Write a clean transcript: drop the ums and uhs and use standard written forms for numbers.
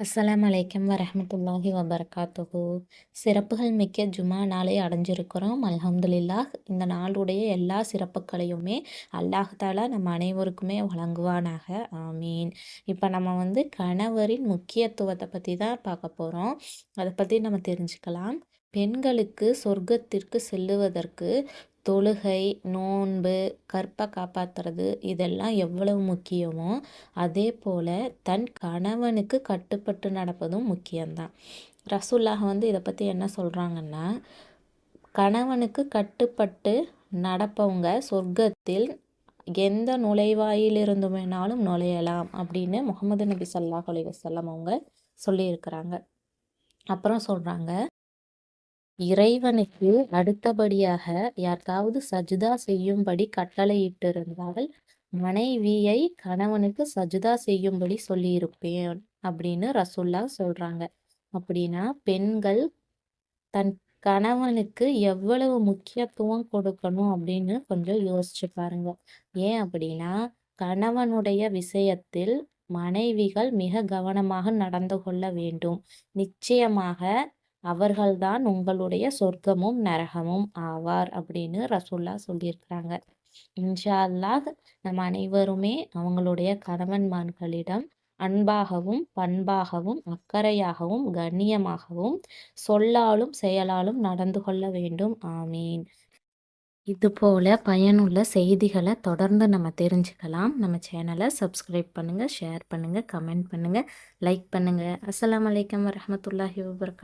அஸ்ஸலாமு அலைக்கும் வரஹ்மத்துல்லாஹி வபரகாத்துஹு. சிறப்புகள் மிக்க ஜுமா நாளை அடைஞ்சிருக்கிறோம். அல்ஹம்துலில்லாஹ். இந்த நாளுடைய எல்லா சிறப்புகளையுமே அல்லாஹ் தாலா நம்ம அனைவருக்குமே வழங்குவானாக. ஆமீன். இப்போ நம்ம கணவரின் முக்கியத்துவத்தை பற்றி தான் பார்க்க போகிறோம். அதை பற்றி நம்ம தெரிஞ்சுக்கலாம். பெண்களுக்கு சொர்க்கத்திற்கு செல்லுவதற்கு தொழுகை, நோன்பு, கற்பை காப்பாற்றுறது இதெல்லாம் எவ்வளவு முக்கியமோ அதே போல் தன் கணவனுக்கு கட்டுப்பட்டு நடப்பதும் முக்கியம்தான். ரசூலுல்லாஹ் இதை பற்றி என்ன சொல்கிறாங்கன்னா, கணவனுக்கு கட்டுப்பட்டு நடப்பவங்க சொர்க்கத்தில் எந்த நுழைவாயிலிருந்து வேணாலும் நுழையலாம் அப்படின்னு முகமது நபி ஸல்லல்லாஹு அலைஹி வஸல்லம் அவங்க சொல்லியிருக்கிறாங்க. அப்புறம் சொல்கிறாங்க, இறைவனுக்கு அடுத்தபடியாக யாருக்காவது சஜ்தா செய்யும்படி கட்டளையிட்டிருந்தால் மனைவியை கணவனுக்கு சஜ்தா செய்யும்படி சொல்லியிருப்பேன் அப்படின்னு ரசூலுல்லாஹ் சொல்றாங்க. அப்படின்னா பெண்கள் தன் கணவனுக்கு எவ்வளவு முக்கியத்துவம் கொடுக்கணும் அப்படின்னு கொஞ்சம் யோசிச்சு பாருங்க. ஏன் அப்படின்னா, கணவனுடைய விஷயத்தில் மனைவிகள் மிக கவனமாக நடந்து கொள்ள வேண்டும். நிச்சயமாக அவர்கள்தான் உங்களுடைய சொர்க்கமும் நரகமும் ஆவார் அப்படின்னு ரசூலுல்லாஹ் சொல்லியிருக்கிறாங்க. இன்ஷா அல்லாஹ் நம்ம அனைவருமே அவங்களுடைய கணவன்மார்களிடம் அன்பாகவும் பண்பாகவும் அக்கறையாகவும் கண்ணியமாகவும் சொல்லாலும் செயலாலும் நடந்து கொள்ள வேண்டும். ஆமீன். இது போல பயனுள்ள செய்திகளை தொடர்ந்து நம்ம தெரிஞ்சுக்கலாம். நம்ம சேனலை சப்ஸ்கிரைப் பண்ணுங்க, ஷேர் பண்ணுங்க, கமெண்ட் பண்ணுங்க, லைக் பண்ணுங்க. அஸ்ஸலாமு அலைக்கும் வரஹ்மத்துல்லாஹி வபரகாத்துஹு.